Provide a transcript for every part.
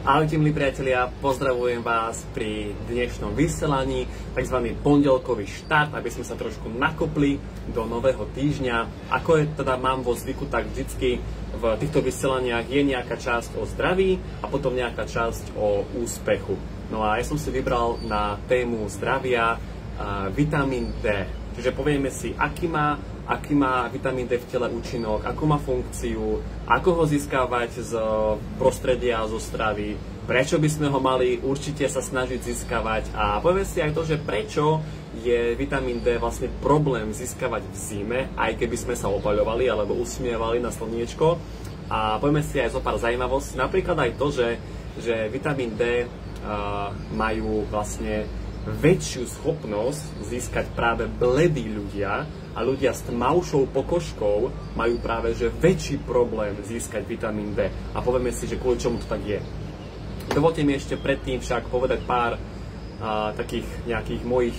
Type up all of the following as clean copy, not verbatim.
Ahojte milí priatelia, pozdravujem vás pri dnešnom vysielaní, tzv. Pondelkový štart, aby sme sa trošku nakopli do nového týždňa. Ako je teda mám vo zvyku, tak vždycky v týchto vysielaniach je nejaká časť o zdraví a potom nejaká časť o úspechu. No a ja som si vybral na tému zdravia vitamín D. Čiže povieme si, aký má vitamín D v tele účinok, akú má funkciu, ako ho získavať z prostredia, zo stravy, prečo by sme ho mali určite sa snažiť získavať a povieme si aj to, že prečo je vitamín D vlastne problém získavať v zime, aj keby sme sa opaľovali alebo usmievali na slniečko. A povieme si aj zo pár zaujímavostí, napríklad aj to, že vitamín D majú vlastne väčšiu schopnosť získať práve bledí ľudia a ľudia s tmavšou pokožkou majú práve že väčší problém získať vitamín D. A povieme si, že kvôli čomu to tak je. Dovolte mi ešte predtým však povedať pár takých nejakých mojich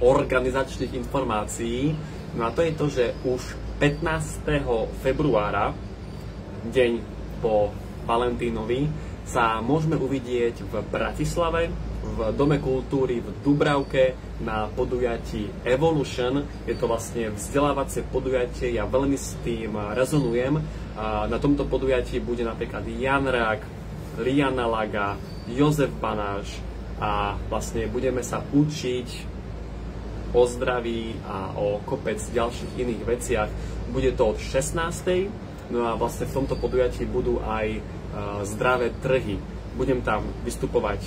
organizačných informácií. No a to je to, že už 15. februára, deň po Valentínovi, sa môžeme uvidieť v Bratislave, v Dome kultúry v Dubravke na podujatí Evolution. Je to vlastne vzdelávacie podujatie, ja veľmi s tým rezonujem. Na tomto podujatí bude napríklad Jan Rák, Liana Laga, Jozef Banáš a vlastne budeme sa učiť o zdraví a o kopec ďalších iných veciach. Bude to od 16. No a vlastne v tomto podujatí budú aj zdravé trhy. Budem tam vystupovať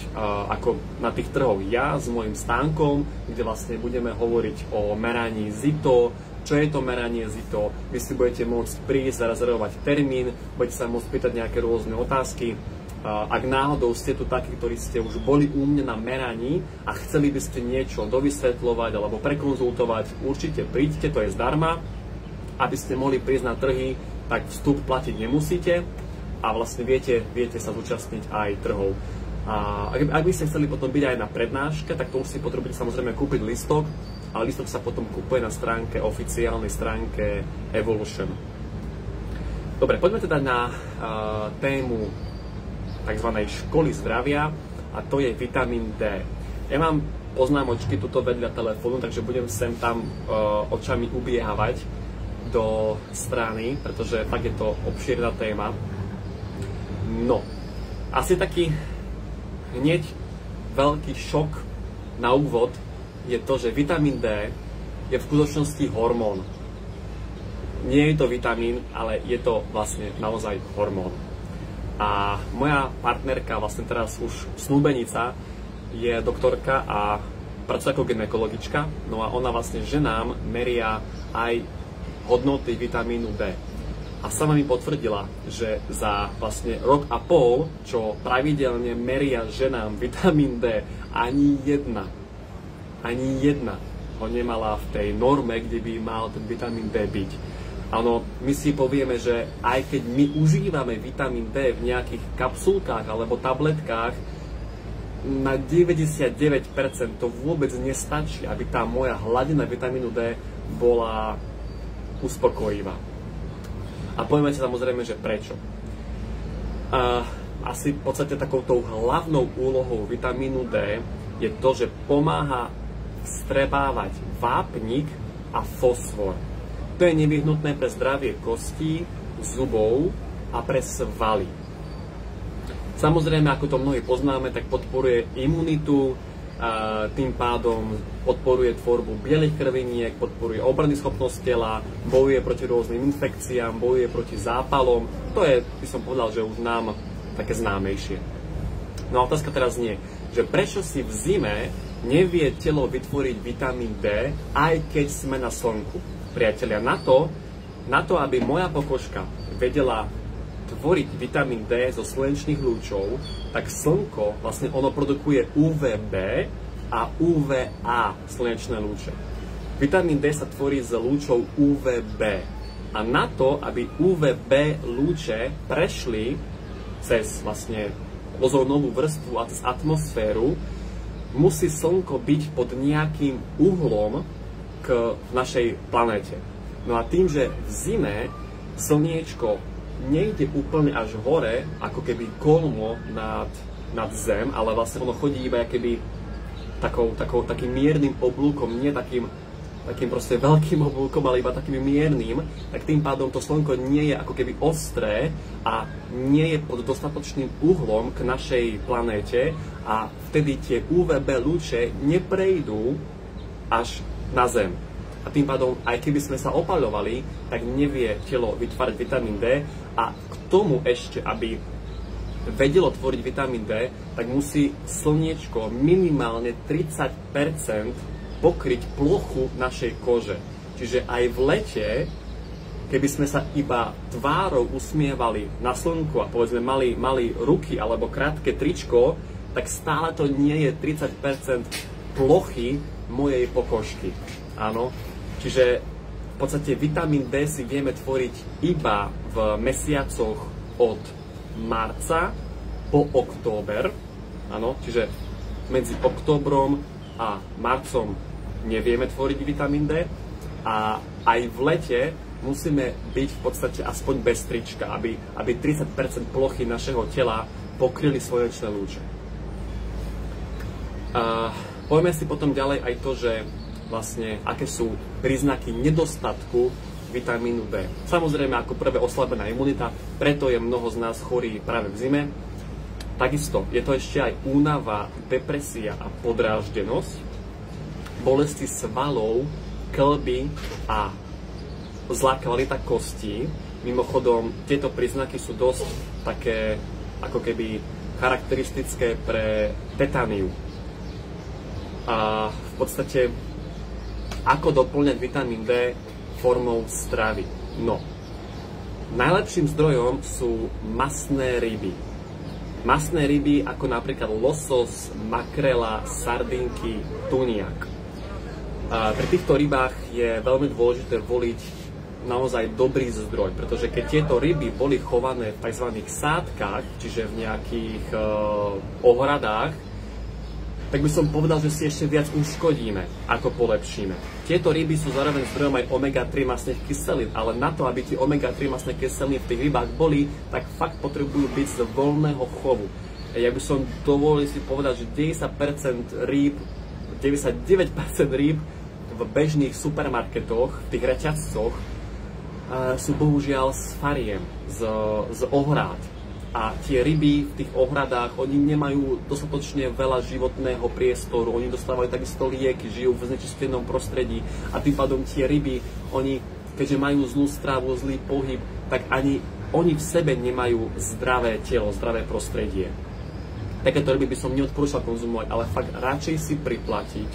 ako na tých trhoch ja s môjim stánkom, kde vlastne budeme hovoriť o meraní ZITO, čo je to meranie ZITO. Vy si budete môcť prísť, zarezervovať termín, budete sa môcť pýtať nejaké rôzne otázky. Ak náhodou ste tu takí, ktorí ste už boli u mňa na meraní a chceli by ste niečo dovysvetľovať alebo prekonzultovať, určite príďte, to je zdarma. Aby ste mohli prísť na trhy, tak vstup platiť nemusíte. A vlastne viete sa zúčastniť aj trhov. A ak by ste chceli potom byť aj na prednáške, tak to už si potrebujete samozrejme kúpiť listok, ale listok sa potom kúpuje na stránke, oficiálnej stránke Evolution. Dobre, poďme teda na tému tzv. Školy zdravia a to je vitamín D. Ja mám poznámočky tuto vedľa telefónu, takže budem sem tam očami ubiehávať do strany, pretože fakt je to obšírna téma. No, asi taký hneď veľký šok na úvod je to, že vitamín D je v skutočnosti hormón. Nie je to vitamín, ale je to vlastne naozaj hormón. A moja partnerka, vlastne teraz už snúbenica, je doktorka a pracuje ako gynekologička, no a ona vlastne ženám meria aj hodnoty vitamínu D. A sama mi potvrdila, že za vlastne rok a pol, čo pravidelne meria ženám vitamín D, ani jedna ho nemala v tej norme, kde by mal ten vitamín D byť. Áno, my si povieme, že aj keď my užívame vitamín D v nejakých kapsulkách alebo tabletkách, na 99% to vôbec nestačí, aby tá moja hladina vitamínu D bola uspokojivá. A povieme si samozrejme, že prečo. Asi v podstate takouto hlavnou úlohou vitamínu D je to, že pomáha vstrebávať vápnik a fosfor. To je nevyhnutné pre zdravie kostí, zubov a pre svaly. Samozrejme, ako to mnohí poznáme, tak podporuje imunitu, tým pádom podporuje tvorbu bielých krviniek, podporuje obrannú schopnosť tela, bojuje proti rôznym infekciám, bojuje proti zápalom. To je, by som povedal, že už nám také známejšie. No a otázka teraz nie, že prečo si v zime nevie telo vytvoriť vitamín D, aj keď sme na slnku. Priatelia, na to, aby moja pokožka vedela tvoriť vitamín D zo slnečných lúčov, tak slnko vlastne ono produkuje UVB a UVA slnečné lúče. Vitamín D sa tvorí z lúčov UVB. A na to, aby UVB lúče prešli cez vlastne ozónovú vrstvu a cez atmosféru, musí slnko byť pod nejakým uhlom k našej planéte. No a tým, že v zime slniečko nejde úplne až hore, ako keby kolmo nad zem, ale vlastne ono chodí iba keby takým miernym oblúkom, nie takým proste veľkým oblúkom, ale iba takým miernym, tak tým pádom to slnko nie je ako keby ostré a nie je pod dostatočným uhlom k našej planéte a vtedy tie UVB lúče neprejdú až na Zem. A tým pádom, aj keby sme sa opaľovali, tak nevie telo vytvárať vitamín D a k tomu ešte, aby vedelo tvoriť vitamín D, tak musí slniečko minimálne 30% pokryť plochu našej kože. Čiže aj v lete, keby sme sa iba tvárou usmievali na slnku a povedzme mali ruky alebo krátke tričko, tak stále to nie je 30% plochy mojej pokožky. Áno. Čiže v podstate vitamín D si vieme tvoriť iba v mesiacoch od marca po október. Áno. Čiže medzi októbrom a marcom nevieme tvoriť vitamín D a aj v lete musíme byť v podstate aspoň bez trička, aby 30% plochy našeho tela pokryli slnečné lúče. Poďme si potom ďalej aj to, že vlastne aké sú príznaky nedostatku vitamínu D. Samozrejme, ako prvé oslabená imunita, preto je mnoho z nás chorí práve v zime. Takisto je to ešte aj únava, depresia a podráždenosť, bolesti svalov, kĺby a zlá kvalita kostí. Mimochodom, tieto príznaky sú dosť také ako keby charakteristické pre tetániu. A v podstate, ako doplňať vitamín D formou stravy? No, najlepším zdrojom sú masné ryby. Masné ryby ako napríklad losos, makrela, sardinky, tuniak. Pri týchto rybách je veľmi dôležité voliť naozaj dobrý zdroj, pretože keď tieto ryby boli chované v tzv. Sádkach, čiže v nejakých ohradách, tak by som povedal, že si ešte viac uškodíme, ako polepšíme. Tieto ryby sú zároveň zdrojom aj omega-3 masných kyselín, ale na to, aby tie omega-3 masné kyseliny v tých rybách boli, tak fakt potrebujú byť z voľného chovu. Ja by som dovolil si povedať, že 99% rýb v bežných supermarketoch, v tých reťazcoch, sú bohužiaľ z fariem, z ohrád. A tie ryby v tých ohradách, oni nemajú dostatočne veľa životného priestoru, oni dostávajú takisto lieky, žijú v znečistenom prostredí a tým pádom tie ryby, oni, keďže majú zlú stravu, zlý pohyb, tak ani oni v sebe nemajú zdravé telo, zdravé prostredie. Takéto ryby by som neodporúčal konzumovať, ale fakt radšej si priplatiť.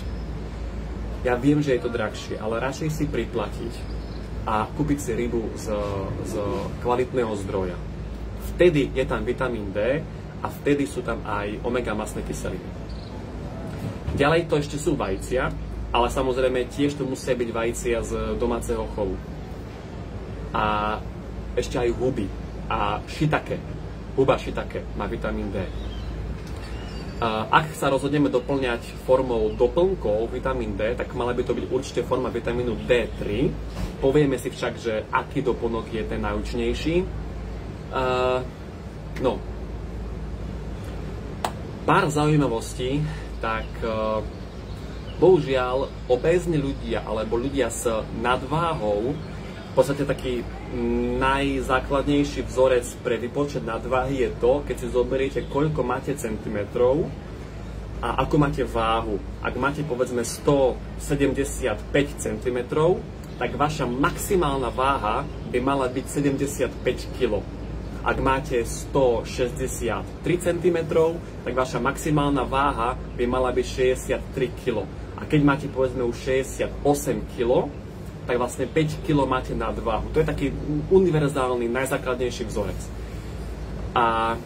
Ja viem, že je to drahšie, ale radšej si priplatiť a kúpiť si rybu z kvalitného zdroja. Vtedy je tam vitamín D a vtedy sú tam aj omega masné kyseliny. Ďalej to ešte sú vajcia, ale samozrejme tiež to musia byť vajcia z domáceho chovu. A ešte aj huby a shiitake. Huba shiitake má vitamín D. Ak sa rozhodneme doplňať formou doplnkov vitamín D, tak mala by to byť určite forma vitamínu D3. Povieme si však, že aký doplnok je ten najúčinnejší. No, pár zaujímavostí, tak bohužiaľ obézni ľudia alebo ľudia s nadváhou, v podstate taký najzákladnejší vzorec pre vypočet nadváhy je to, keď si zoberiete, koľko máte centimetrov a ako máte váhu. Ak máte povedzme 175 cm, tak vaša maximálna váha by mala byť 75 kg. Ak máte 163 cm, tak vaša maximálna váha by mala byť 63 kg. A keď máte povedzme už 68 kg, tak vlastne 5 kg máte nadváhu. To je taký univerzálny, najzákladnejší vzorec. A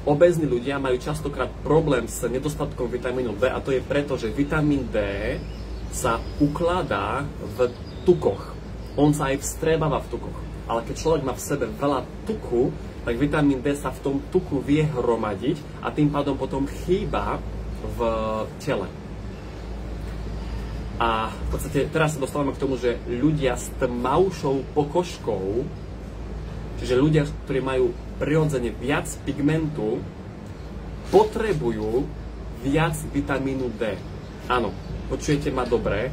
obézni ľudia majú častokrát problém s nedostatkom vitamínu D a to je preto, že vitamín D sa ukladá v tukoch. On sa aj vstrebáva v tukoch. Ale keď človek má v sebe veľa tuku, tak vitamín D sa v tom tuku vie hromadiť a tým pádom potom chýba v tele. A v podstate teraz sa dostávame k tomu, že ľudia s tmavšou pokožkou Čiže ľudia, ktorí majú prirodzene viac pigmentu, potrebujú viac vitamínu D. Áno, počujete ma dobre,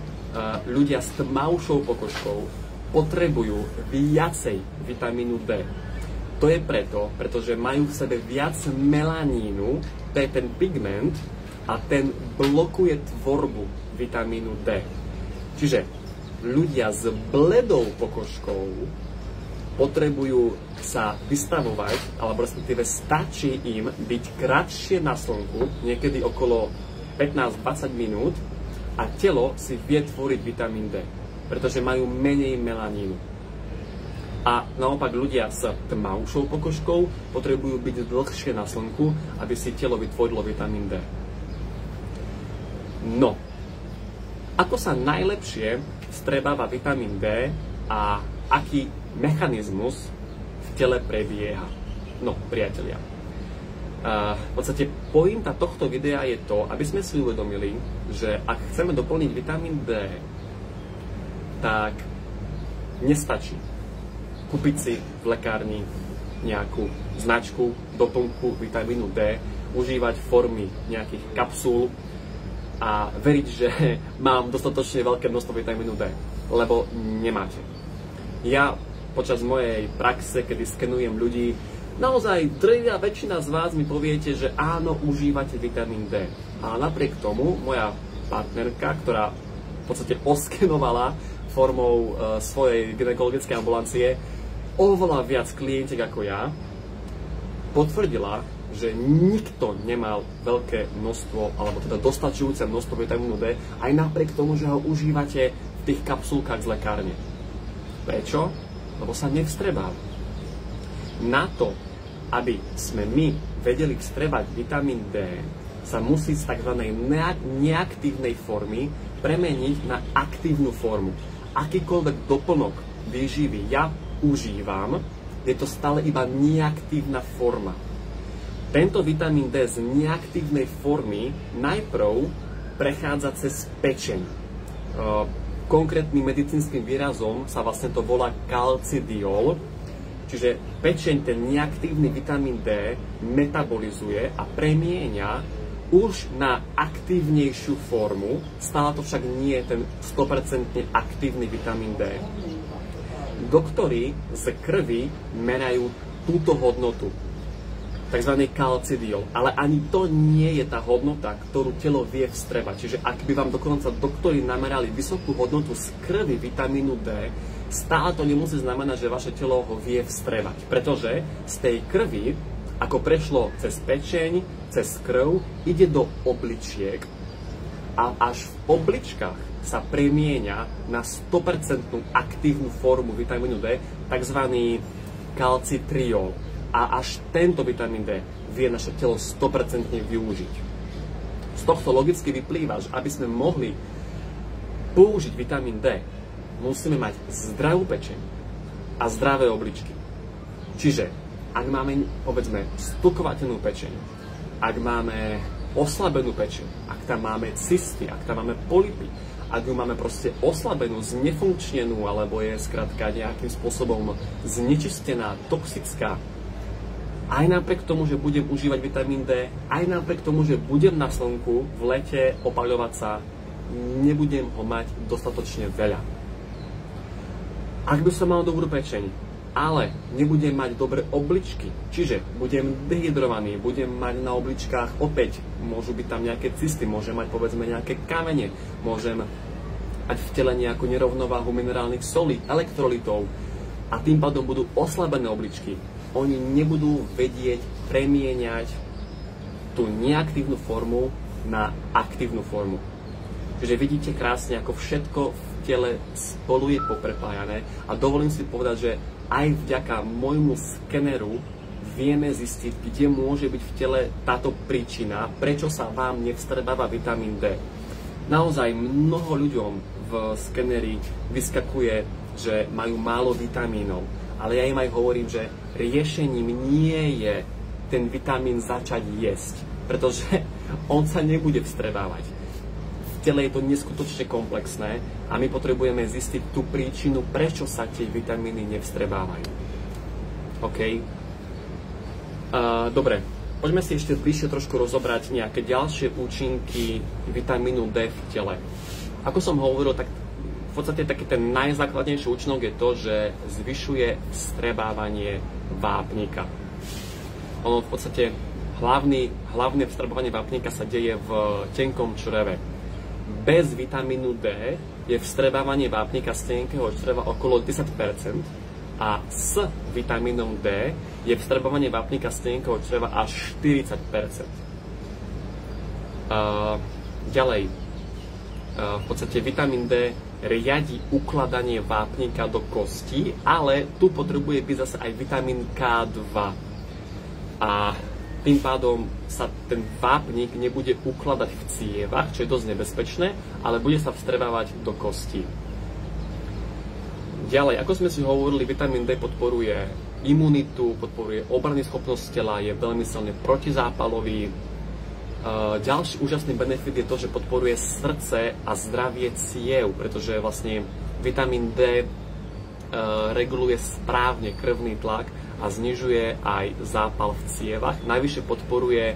ľudia s tmavšou pokožkou potrebujú viacej vitamínu D. To je pretože majú v sebe viac melanínu, to je ten pigment, a ten blokuje tvorbu vitamínu D. Čiže ľudia s bledou pokožkou potrebujú sa vystavovať, alebo respektíve stačí im byť kratšie na slnku, niekedy okolo 15-20 minút, a telo si vie tvoriť vitamín D, pretože majú menej melanínu. A naopak ľudia s tmavšou pokožkou potrebujú byť dlhšie na slnku, aby si telo vytvorilo vitamín D. No, ako sa najlepšie vstrebáva vitamín D a aký mechanizmus v tele prebieha? No, priatelia, v podstate pointa tohto videa je to, aby sme si uvedomili, že ak chceme doplniť vitamín D, tak nestačí kúpiť si v lekárni nejakú značku, doplnku vitamínu D, užívať formy nejakých kapsúl a veriť, že mám dostatočne veľké množstvo vitamínu D, lebo nemáte. Ja počas mojej praxe, kedy skenujem ľudí, naozaj drvivá väčšina z vás mi poviete, že áno, užívate vitamín D. A napriek tomu moja partnerka, ktorá v podstate oskenovala formou svojej gynekologickej ambulancie oveľa viac klientiek ako ja, potvrdila, že nikto nemal veľké množstvo, alebo teda dostačujúce množstvo vitamínu D, aj napriek tomu, že ho užívate v tých kapsulkách z lekárne. Prečo? Lebo sa nevstrebáva. Na to, aby sme my vedeli vstrebať vitamín D, sa musí z tzv. Neaktívnej formy premeniť na aktívnu formu. Akýkoľvek doplnok výživy ja užívam, je to stále iba neaktívna forma. Tento vitamín D z neaktívnej formy najprv prechádza cez pečeň. Konkrétnym medicínskym výrazom sa vlastne to volá kalcidiol, čiže pečeň ten neaktívny vitamín D metabolizuje a premieňa už na aktívnejšiu formu, stále to však nie je ten 100% aktívny vitamín D. Doktori z krvi merajú túto hodnotu, tzv. Kalcidiol, ale ani to nie je tá hodnota, ktorú telo vie vstrebať. Čiže ak by vám dokonca doktori namerali vysokú hodnotu z krvi vitamínu D, stále to nemusí znamenať, že vaše telo ho vie vstrebať, pretože z tej krvi, ako prešlo cez pečeň, cez krv, ide do obličiek a až v obličkách sa premieňa na 100% aktívnu formu vitamínu D, tzv. Kalcitriol. A až tento vitamín D vie naše telo 100% využiť. Z tohto logicky vyplýva, že aby sme mohli použiť vitamín D, musíme mať zdravú pečeň a zdravé obličky. Čiže, ak máme, povedzme, stukovatenú pečeň, ak máme oslabenú pečeň, ak tam máme cysty, ak tam máme polypy, ak ju máme proste oslabenú, znefunkčnenú, alebo je skrátka nejakým spôsobom znečistená, toxická, aj napriek tomu, že budem užívať vitamín D, aj napriek tomu, že budem na slnku v lete opaľovať sa, nebudem ho mať dostatočne veľa. Ak by som mal dobrú pečeň, ale nebudem mať dobré obličky, čiže budem dehydrovaný, budem mať na obličkách opäť, môžu byť tam nejaké cysty, môžem mať povedzme nejaké kamene, môžem mať v tele nejakú nerovnováhu minerálnych solí, elektrolitov a tým pádom budú oslabené obličky. Oni nebudú vedieť premieňať tú neaktívnu formu na aktívnu formu. Čiže vidíte krásne, ako všetko v tele spolu je poprepájané a dovolím si povedať, že aj vďaka môjmu skeneru vieme zistiť, kde môže byť v tele táto príčina, prečo sa vám nevstrebáva vitamín D. Naozaj mnoho ľuďom v skeneri vyskakuje, že majú málo vitamínov, ale ja im aj hovorím, že riešením nie je ten vitamín začať jesť, pretože on sa nebude vstrebávať. V tele je to neskutočne komplexné a my potrebujeme zistiť tú príčinu, prečo sa tie vitamíny nevstrebávajú. OK. Dobre, poďme si ešte bližšie trošku rozobrať nejaké ďalšie účinky vitamínu D v tele. Ako som hovoril, tak v podstate taký ten najzákladnejší účinok je to, že zvyšuje vstrebávanie vápnika. Ono v podstate hlavné vstrebávanie vápnika sa deje v tenkom čreve. Bez vitamínu D je vstrebávanie vápnika z tenkého čreva okolo 10%, a s vitamínom D je vstrebávanie vápnika z tenkého čreva až 40%. Ďalej, v podstate vitamín D riadi ukladanie vápnika do kostí, ale tu potrebuje byť zase aj vitamín K2. A tým pádom sa ten vápnik nebude ukladať v cievach, čo je dosť nebezpečné, ale bude sa vstrebávať do kostí. Ďalej, ako sme si hovorili, vitamín D podporuje imunitu, podporuje obrannú schopnosť tela, je veľmi silne protizápalový. Ďalší úžasný benefit je to, že podporuje srdce a zdravie ciev, pretože vlastne vitamín D reguluje správne krvný tlak a znižuje aj zápal v cievach. Najvyššie podporuje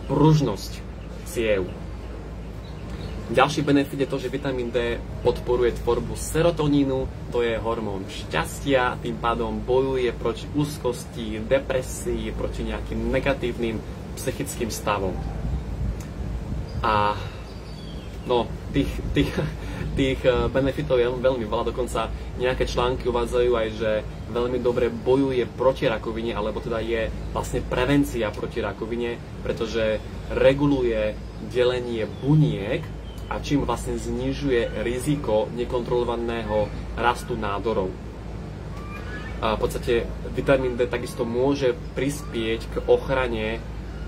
pružnosť ciev. Ďalší benefit je to, že vitamín D podporuje tvorbu serotonínu, to je hormón šťastia, tým pádom bojuje proti úzkosti, depresii, proti nejakým negatívnym psychickým stavom. A no, tých benefitov je veľmi veľa, dokonca nejaké články uvádzajú aj, že veľmi dobre bojuje proti rakovine, alebo teda je vlastne prevencia proti rakovine, pretože reguluje delenie buniek, a čím vlastne znižuje riziko nekontrolovaného rastu nádorov. V podstate vitamín D takisto môže prispieť k ochrane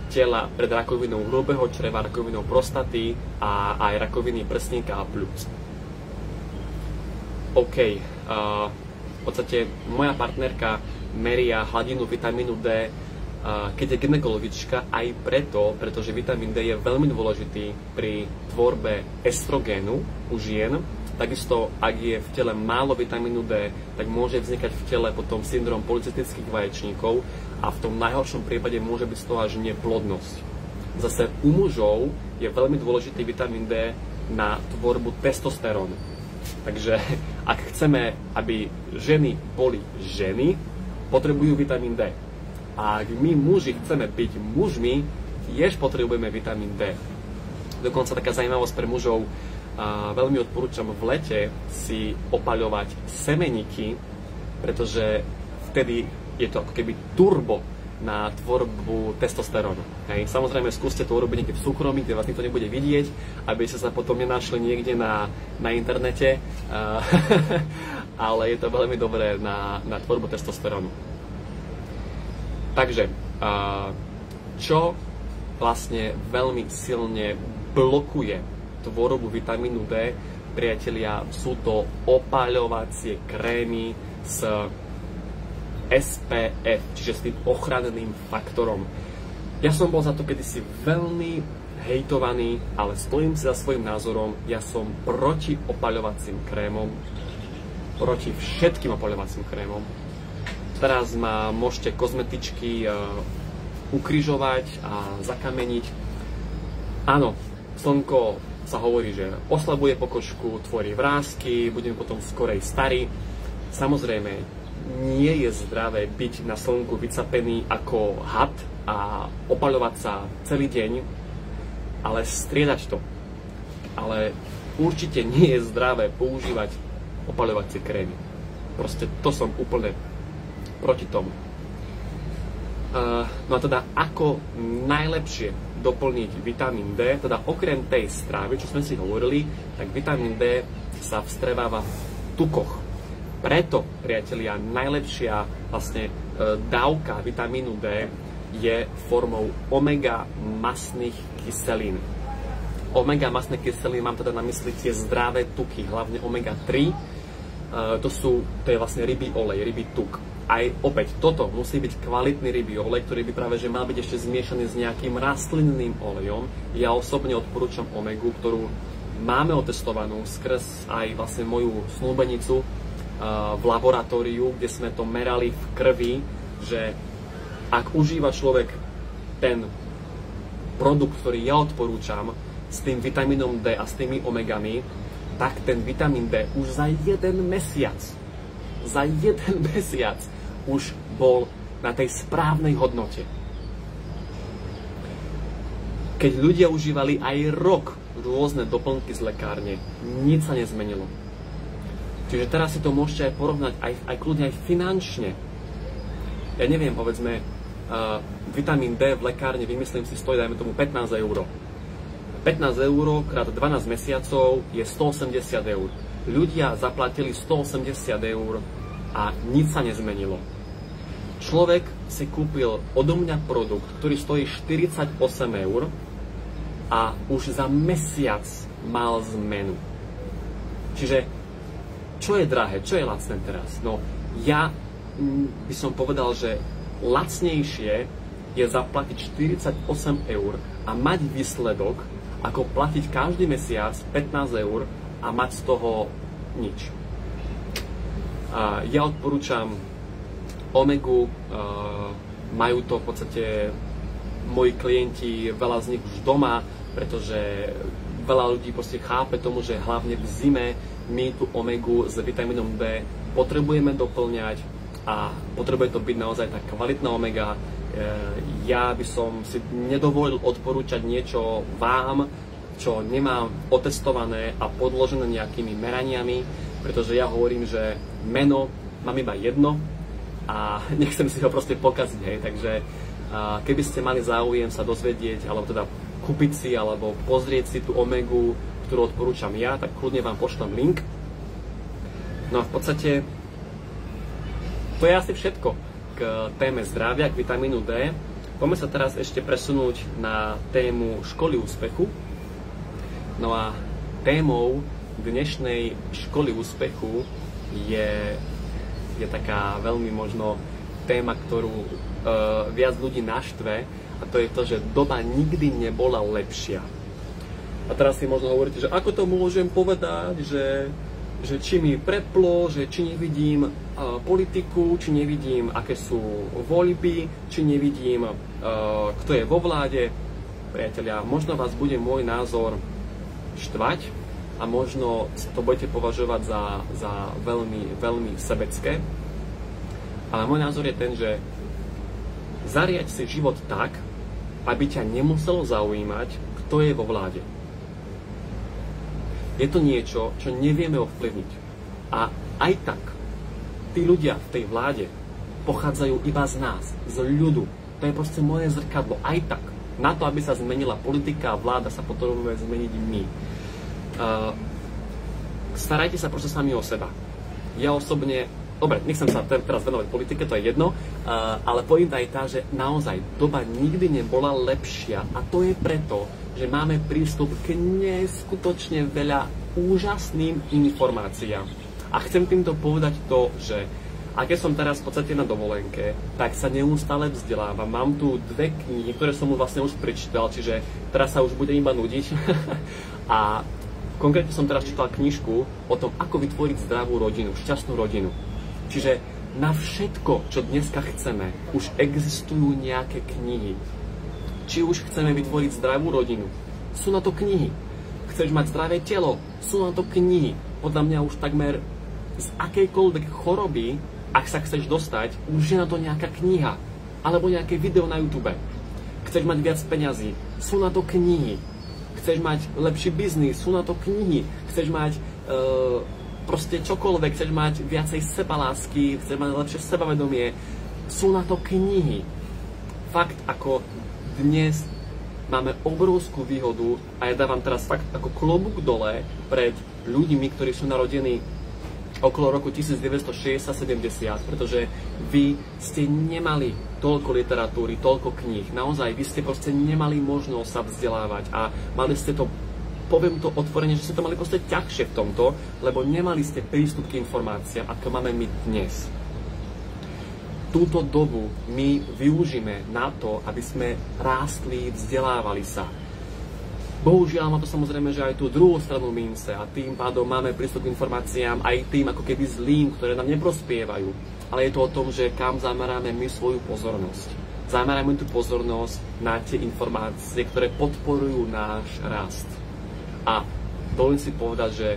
tela pred rakovinou hrubého čreva, rakovinou prostaty a aj rakoviny prsníka a pľúc. OK, v podstate moja partnerka meria hladinu vitamínu D, keď je gynekologička, aj pretože vitamín D je veľmi dôležitý pri tvorbe estrogénu u žien. Takisto, ak je v tele málo vitamínu D, tak môže vznikať v tele potom syndrom polycystických vaječníkov a v tom najhoršom prípade môže byť z toho až neplodnosť. Zase u mužov je veľmi dôležitý vitamín D na tvorbu testosterónu. Takže ak chceme, aby ženy boli ženy, potrebujú vitamín D. A ak my muži chceme byť mužmi, tiež potrebujeme vitamín D. Dokonca taká zaujímavosť pre mužov, veľmi odporúčam v lete si opaľovať semeniky, pretože vtedy je to ako keby turbo na tvorbu testosterónu. Hej. Samozrejme, skúste to urobiť niekde v súkromí, kde vás nikto nebude vidieť, aby ste sa potom nenašli niekde na internete, ale je to veľmi dobré na tvorbu testosterónu. Takže, čo vlastne veľmi silne blokuje tvorbu vitamínu D, priatelia, sú to opaľovacie krémy s SPF, čiže s tým ochranným faktorom. Ja som bol za to kedysi veľmi hejtovaný, ale stojím si za svojím názorom, ja som proti opaľovacím krémom, proti všetkým opaľovacím krémom. Teraz ma môžete kozmetičky ukrižovať a zakameniť. Áno, slnko sa hovorí, že oslabuje pokožku, tvorí vrásky, budeme potom skorej starí. Samozrejme, nie je zdravé byť na slnku vycapený ako had a opaľovať sa celý deň, ale striedať to. Ale určite nie je zdravé používať opaľovacie krémy. Proste to som úplne proti tomu. No a teda ako najlepšie doplniť vitamín D, teda okrem tej strávy, čo sme si hovorili, tak vitamín D sa vstrebáva v tukoch. Preto, priatelia, najlepšia vlastne dávka vitamínu D je formou omega masných kyselín. Omega masné kyseliny, mám teda na mysli tie zdravé tuky, hlavne omega 3, to je vlastne rybí olej, rybí tuk. Aj opäť toto musí byť kvalitný rybí olej, ktorý by práve že mal byť ešte zmiešaný s nejakým rastlinným olejom. Ja osobne odporúčam omegu, ktorú máme otestovanú skrz aj vlastne moju snúbenicu, v laboratóriu, kde sme to merali v krvi, že ak užíva človek ten produkt, ktorý ja odporúčam, s tým vitamínom D a s tými omegami, tak ten vitamín D už za jeden mesiac už bol na tej správnej hodnote. Keď ľudia užívali aj rok rôzne doplnky z lekárne, nič sa nezmenilo. Čiže teraz si to môžete aj porovnať aj kľudne aj finančne. Ja neviem, povedzme, vitamín D v lekárne, vymyslím si, stojí, dajme tomu 15 eur. 15 eur krát 12 mesiacov je 180 eur. Ľudia zaplatili 180 eur a nič sa nezmenilo. Človek si kúpil odo mňa produkt, ktorý stojí 48 eur a už za mesiac mal zmenu. Čiže, čo je drahé, čo je lacné teraz? No, ja by som povedal, že lacnejšie je zaplatiť 48 eur a mať výsledok, ako platiť každý mesiac 15 eur a mať z toho nič. Ja odporúčam omegu, majú to v podstate moji klienti, veľa z nich už doma, pretože veľa ľudí proste chápe tomu, že hlavne v zime my tú omegu s vitamínom D potrebujeme doplňať a potrebuje to byť naozaj tá kvalitná omega. Ja by som si nedovolil odporúčať niečo vám, čo nemám otestované a podložené nejakými meraniami, pretože ja hovorím, že meno mám iba jedno a nechcem si ho proste pokaziť, hej. Takže keby ste mali záujem sa dozvedieť, alebo teda kúpiť si, alebo pozrieť si tú omegu, ktorú odporúčam ja, tak kľudne vám pošlem link. No a v podstate to je asi všetko k téme zdravia, k vitamínu D. Poďme sa teraz ešte presunúť na tému školy úspechu. No a témou dnešnej školy úspechu je taká veľmi možno téma, ktorú viac ľudí naštve, a to je to, že doba nikdy nebola lepšia. A teraz si možno hovoríte, že ako to môžem povedať, že či mi preplo, že či nevidím politiku, či nevidím, aké sú voľby, či nevidím, kto je vo vláde. Priatelia, možno vás bude môj názor štvať a možno to budete považovať za veľmi, veľmi sebecké. Ale môj názor je ten, že zariaď si život tak, aby ťa nemuselo zaujímať, kto je vo vláde. Je to niečo, čo nevieme ovplyvniť. A aj tak, tí ľudia v tej vláde pochádzajú iba z nás, z ľudu. To je proste moje zrkadlo. Aj tak, na to, aby sa zmenila politika a vláda, sa potrebujeme zmeniť my. Starajte sa proste sami o seba. Ja osobne, dobre, nechcem sa teraz venovať politike, to je jedno, ale pointa je tá, že naozaj doba nikdy nebola lepšia a to je preto, že máme prístup k neskutočne veľa úžasným informáciám. A chcem týmto povedať to, že a keď som teraz v podstate na dovolenke, tak sa neustále vzdelávam. Mám tu 2 knihy, ktoré som vlastne už prečítal, čiže teraz sa už budem iba nudiť. A konkrétne som teraz čítal knižku o tom, ako vytvoriť zdravú rodinu, šťastnú rodinu. Čiže na všetko, čo dneska chceme, už existujú nejaké knihy. Či už chceme vytvoriť zdravú rodinu, sú na to knihy. Chceš mať zdravé telo, sú na to knihy. Podľa mňa už takmer z akejkoľvek choroby, ak sa chceš dostať, už je na to nejaká kniha. Alebo nejaké video na YouTube. Chceš mať viac peňazí, sú na to knihy. Chceš mať lepší biznis, sú na to knihy. Chceš mať proste čokoľvek, chceš mať viacej sebalásky, chceš mať lepšie sebavedomie, sú na to knihy. Fakt, ako dnes máme obrovskú výhodu a ja dávam teraz fakt ako klobúk dole pred ľuďmi, ktorí sú narodení okolo roku 1960-70, pretože vy ste nemali toľko literatúry, toľko kníh. Naozaj, vy ste proste nemali možnosť sa vzdelávať a mali ste to, poviem to otvorene, že ste to mali proste ťažšie v tomto, lebo nemali ste prístup k informáciám, ako máme my dnes. Túto dobu my využíme na to, aby sme rástli, vzdelávali sa. Bohužiaľ má to samozrejme, že aj tú druhú stranu mince a tým pádom máme prístup k informáciám aj tým ako keby zlým, ktoré nám neprospievajú. Ale je to o tom, že kam zameráme my svoju pozornosť. Zameráme tú pozornosť na tie informácie, ktoré podporujú náš rast. A dovolím si povedať, že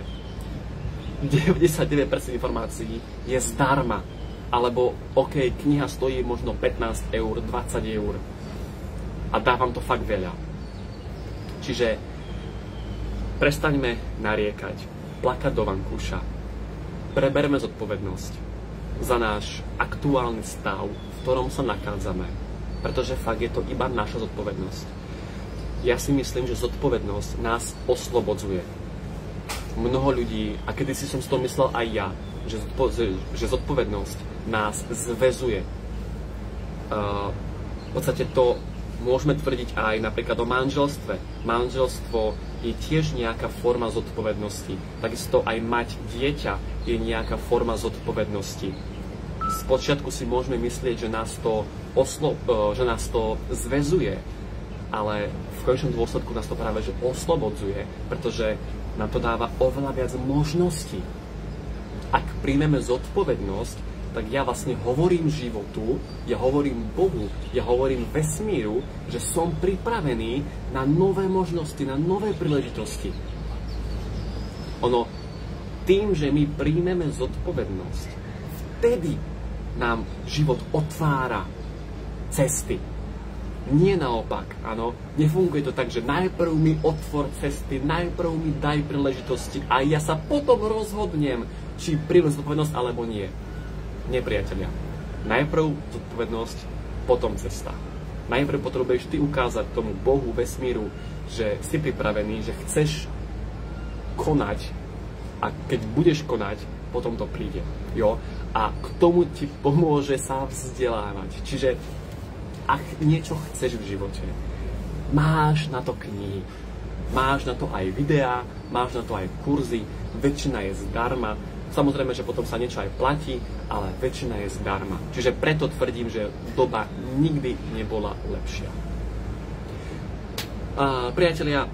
99% informácií je zdarma. Alebo, OK, kniha stojí možno 15 eur, 20 eur. A dávam to fakt veľa. Čiže prestaňme nariekať, plakať do vankúša. Preberme zodpovednosť za náš aktuálny stav, v ktorom sa nachádzame. Pretože fakt je to iba naša zodpovednosť. Ja si myslím, že zodpovednosť nás oslobodzuje. Mnoho ľudí, a kedysi som si to myslel aj ja, že zodpovednosť nás zväzuje. V podstate to môžeme tvrdiť aj napríklad o manželstve. Manželstvo je tiež nejaká forma zodpovednosti. Takisto aj mať dieťa je nejaká forma zodpovednosti. Spočiatku si môžeme myslieť, že nás to zväzuje, ale v konečnom dôsledku nás to práve že oslobodzuje, pretože nám to dáva oveľa viac možností. Ak príjmeme zodpovednosť, tak ja vlastne hovorím životu, ja hovorím Bohu, ja hovorím vesmíru, že som pripravený na nové možnosti, na nové príležitosti. Tým, že my príjmeme zodpovednosť, vtedy nám život otvára cesty. Nie naopak, áno. Nefunguje to tak, že najprv mi otvor cesty, najprv mi daj príležitosti a ja sa potom rozhodnem, či príjmem zodpovednosť alebo nie. Nie, priatelia. Najprv zodpovednosť, potom cesta. Najprv potrebuješ ty ukázať tomu Bohu, vesmíru, že si pripravený, že chceš konať a keď budeš konať, potom to príde. Jo? A k tomu ti pomôže sa vzdelávať. Čiže ak niečo chceš v živote, máš na to knihy, máš na to aj videá, máš na to aj kurzy, väčšina je zdarma. Samozrejme, že potom sa niečo aj platí, ale väčšina je zdarma. Čiže preto tvrdím, že doba nikdy nebola lepšia. Priatelia,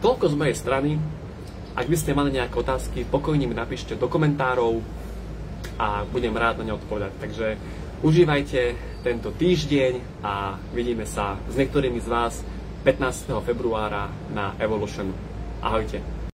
toľko z mojej strany. Ak by ste mali nejaké otázky, pokojne mi napíšte do komentárov a budem rád na ne odpovedať. Takže užívajte tento týždeň a vidíme sa s niektorými z vás 15. februára na Evolution. Ahojte.